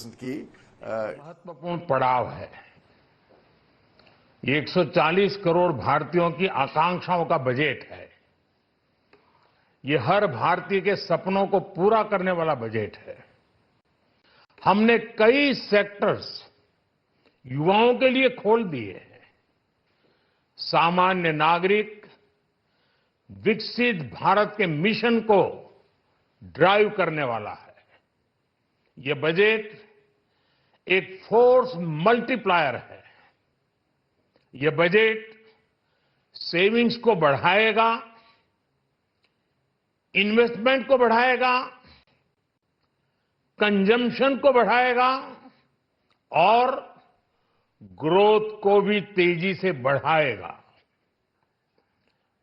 प्रश्न की महत्वपूर्ण पड़ाव है। ये 140 करोड़ भारतीयों की आकांक्षाओं का बजट है। ये हर भारतीय के सपनों को पूरा करने वाला बजट है। हमने कई सेक्टर्स युवाओं के लिए खोल दिए हैं। सामान्य नागरिक विकसित भारत के मिशन को ड्राइव करने वाला है। ये बजट एक फोर्स मल्टीप्लायर है। ये बजट सेविंग्स को बढ़ाएगा, इन्वेस्टमेंट को बढ़ाएगा, कंजम्पशन को बढ़ाएगा और ग्रोथ को भी तेजी से बढ़ाएगा।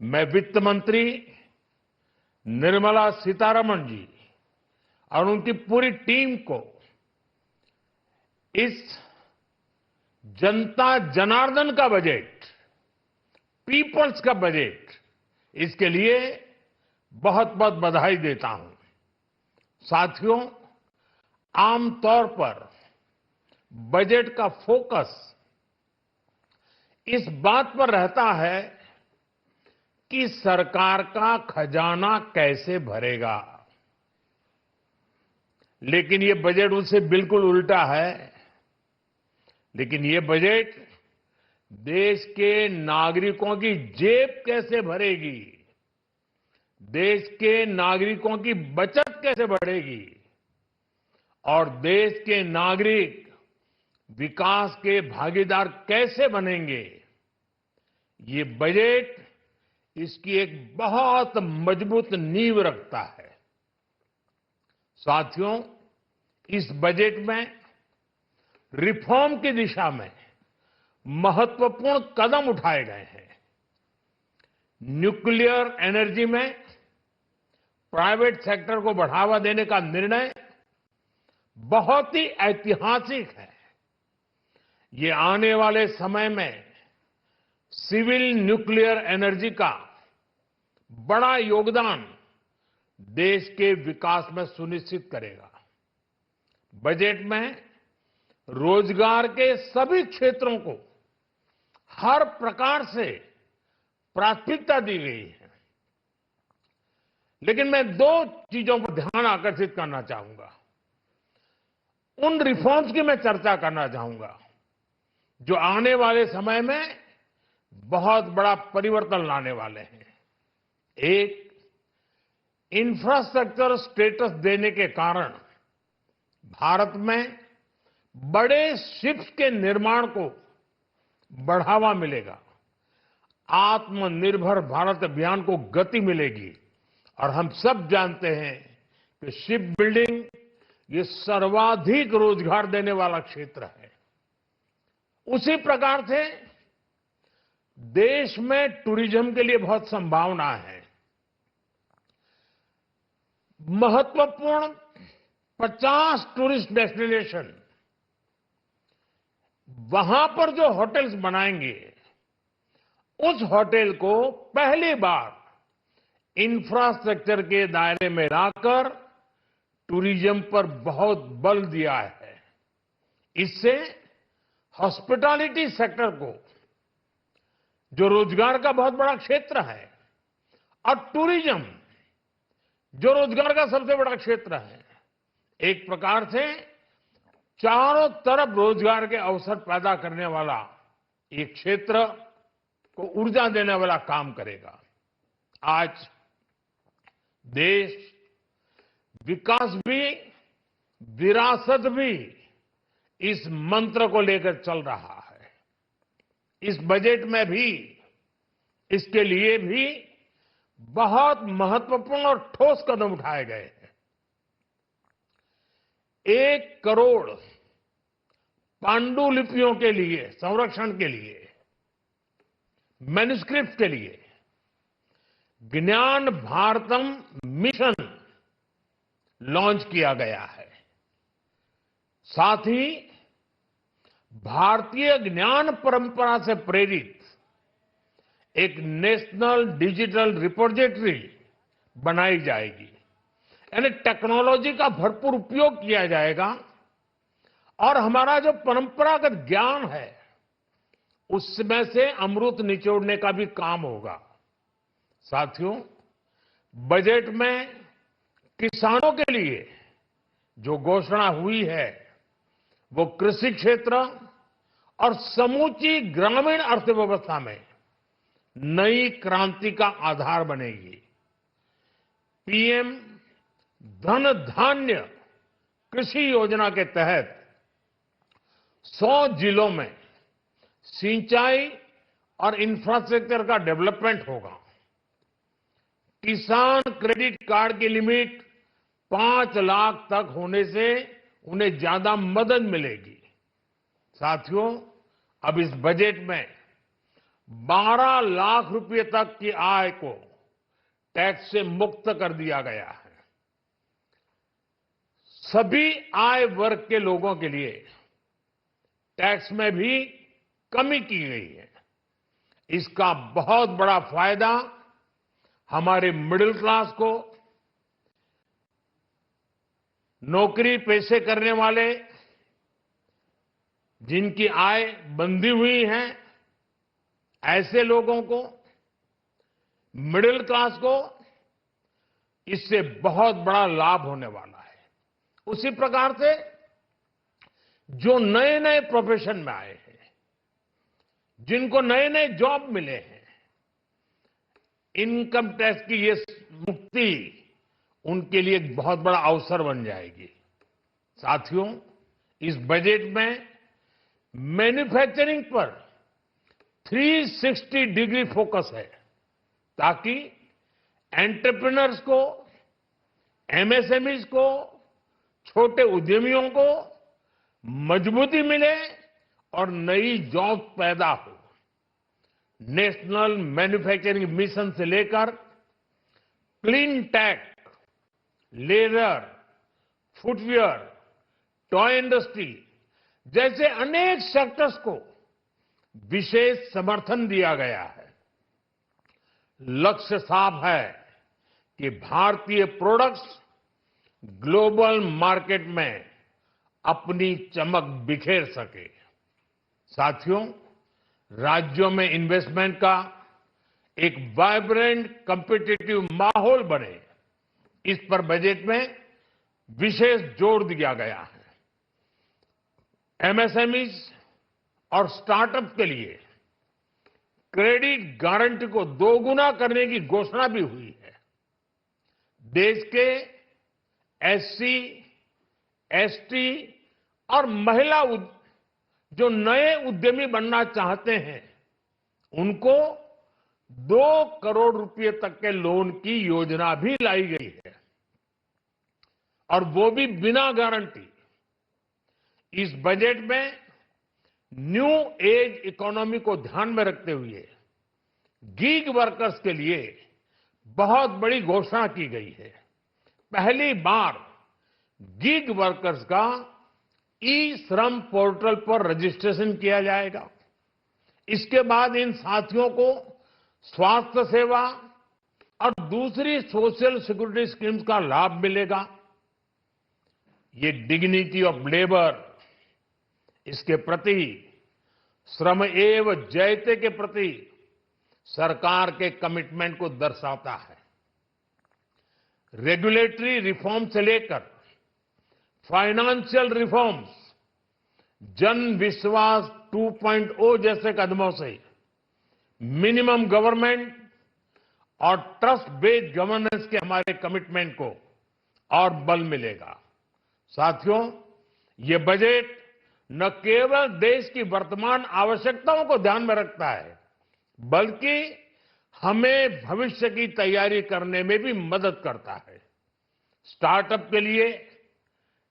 मैं वित्त मंत्री निर्मला सीतारमण जी और उनकी पूरी टीम को इस जनता जनार्दन का बजट, पीपल्स का बजट, इसके लिए बहुत बहुत बधाई देता हूं। साथियों, आमतौर पर बजट का फोकस इस बात पर रहता है कि सरकार का खजाना कैसे भरेगा, लेकिन ये बजट उससे बिल्कुल उल्टा है। लेकिन ये बजट देश के नागरिकों की जेब कैसे भरेगी, देश के नागरिकों की बचत कैसे बढ़ेगी और देश के नागरिक विकास के भागीदार कैसे बनेंगे, ये बजट इसकी एक बहुत मजबूत नींव रखता है। साथियों, इस बजट में रिफॉर्म की दिशा में महत्वपूर्ण कदम उठाए गए हैं। न्यूक्लियर एनर्जी में प्राइवेट सेक्टर को बढ़ावा देने का निर्णय बहुत ही ऐतिहासिक है। ये आने वाले समय में सिविल न्यूक्लियर एनर्जी का बड़ा योगदान देश के विकास में सुनिश्चित करेगा। बजट में रोजगार के सभी क्षेत्रों को हर प्रकार से प्राथमिकता दी गई है। लेकिन मैं दो चीजों पर ध्यान आकर्षित करना चाहूंगा। उन रिफॉर्म्स की मैं चर्चा करना चाहूंगा जो आने वाले समय में बहुत बड़ा परिवर्तन लाने वाले हैं। एक, इंफ्रास्ट्रक्चर स्टेटस देने के कारण भारत में बड़े शिप्स के निर्माण को बढ़ावा मिलेगा। आत्मनिर्भर भारत अभियान को गति मिलेगी और हम सब जानते हैं कि शिप बिल्डिंग ये सर्वाधिक रोजगार देने वाला क्षेत्र है। उसी प्रकार से देश में टूरिज्म के लिए बहुत संभावना है। महत्वपूर्ण 50 टूरिस्ट डेस्टिनेशन, वहां पर जो होटल्स बनाएंगे, उस होटल को पहली बार इंफ्रास्ट्रक्चर के दायरे में लाकर टूरिज्म पर बहुत बल दिया है। इससे हॉस्पिटैलिटी सेक्टर को, जो रोजगार का बहुत बड़ा क्षेत्र है, और टूरिज्म जो रोजगार का सबसे बड़ा क्षेत्र है, एक प्रकार से चारों तरफ रोजगार के अवसर पैदा करने वाला एक क्षेत्र को ऊर्जा देने वाला काम करेगा। आज देश विकास भी, विरासत भी, इस मंत्र को लेकर चल रहा है। इस बजट में भी इसके लिए भी बहुत महत्वपूर्ण और ठोस कदम उठाए गए हैं। 1 करोड़ पांडुलिपियों के लिए, संरक्षण के लिए, मैन्युस्क्रिप्ट के लिए ज्ञान भारतम मिशन लॉन्च किया गया है। साथ ही भारतीय ज्ञान परंपरा से प्रेरित एक नेशनल डिजिटल रिपोजिटरी बनाई जाएगी। यानी टेक्नोलॉजी का भरपूर उपयोग किया जाएगा और हमारा जो परंपरागत ज्ञान है उसमें से अमृत निचोड़ने का भी काम होगा। साथियों, बजट में किसानों के लिए जो घोषणा हुई है वो कृषि क्षेत्र और समूची ग्रामीण अर्थव्यवस्था में नई क्रांति का आधार बनेगी। पीएम धन धान्य कृषि योजना के तहत 100 जिलों में सिंचाई और इंफ्रास्ट्रक्चर का डेवलपमेंट होगा। किसान क्रेडिट कार्ड की लिमिट 5 लाख तक होने से उन्हें ज्यादा मदद मिलेगी। साथियों, अब इस बजट में 12 लाख रुपए तक की आय को टैक्स से मुक्त कर दिया गया है। सभी आय वर्ग के लोगों के लिए टैक्स में भी कमी की गई है। इसका बहुत बड़ा फायदा हमारे मिडिल क्लास को, नौकरी पेशे करने वाले जिनकी आय बंधी हुई है ऐसे लोगों को, मिडिल क्लास को इससे बहुत बड़ा लाभ होने वाला है। उसी प्रकार से जो नए नए प्रोफेशन में आए हैं, जिनको नए नए जॉब मिले हैं, इनकम टैक्स की ये मुक्ति उनके लिए एक बहुत बड़ा अवसर बन जाएगी। साथियों, इस बजट में मैन्युफैक्चरिंग पर 360 डिग्री फोकस है ताकि एंटरप्रेन्योर्स को, एमएसएमईज को, छोटे उद्यमियों को मजबूती मिले और नई जॉब पैदा हो। नेशनल मैन्युफैक्चरिंग मिशन से लेकर clean tech, leather, footwear, toy industry जैसे अनेक सेक्टर्स को विशेष समर्थन दिया गया है। लक्ष्य साफ है कि भारतीय प्रोडक्ट्स ग्लोबल मार्केट में अपनी चमक बिखेर सके। साथियों, राज्यों में इन्वेस्टमेंट का एक वाइब्रेंट कॉम्पिटिटिव माहौल बने, इस पर बजट में विशेष जोर दिया गया है। एमएसएमईज और स्टार्टअप के लिए क्रेडिट गारंटी को दोगुना करने की घोषणा भी हुई है। देश के एससी, एसटी और महिला जो नए उद्यमी बनना चाहते हैं उनको 2 करोड़ रुपए तक के लोन की योजना भी लाई गई है, और वो भी बिना गारंटी। इस बजट में न्यू एज इकोनॉमी को ध्यान में रखते हुए गीग वर्कर्स के लिए बहुत बड़ी घोषणा की गई है। पहली बार गीग वर्कर्स का ई श्रम पोर्टल पर रजिस्ट्रेशन किया जाएगा। इसके बाद इन साथियों को स्वास्थ्य सेवा और दूसरी सोशल सिक्योरिटी स्कीम्स का लाभ मिलेगा। ये डिग्निटी ऑफ लेबर, इसके प्रति, श्रम एव जयते के प्रति सरकार के कमिटमेंट को दर्शाता है। रेगुलेटरी रिफॉर्म से लेकर फाइनेंशियल रिफॉर्म्स, जन विश्वास 2.0 जैसे कदमों से मिनिमम गवर्नमेंट और ट्रस्ट बेस्ड गवर्नेंस के हमारे कमिटमेंट को और बल मिलेगा। साथियों, ये बजट न केवल देश की वर्तमान आवश्यकताओं को ध्यान में रखता है, बल्कि हमें भविष्य की तैयारी करने में भी मदद करता है। स्टार्टअप के लिए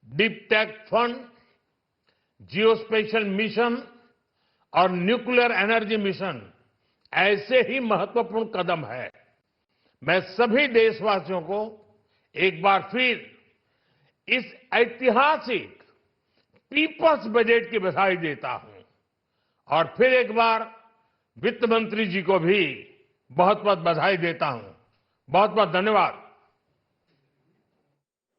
deep tech fund, geospatial mission और न्यूक्लियर एनर्जी मिशन ऐसे ही महत्वपूर्ण कदम है। मैं सभी देशवासियों को एक बार फिर इस ऐतिहासिक पीपल्स बजट की बधाई देता हूं, और फिर एक बार वित्त मंत्री जी को भी बहुत बहुत बधाई देता हूं। बहुत बहुत धन्यवाद।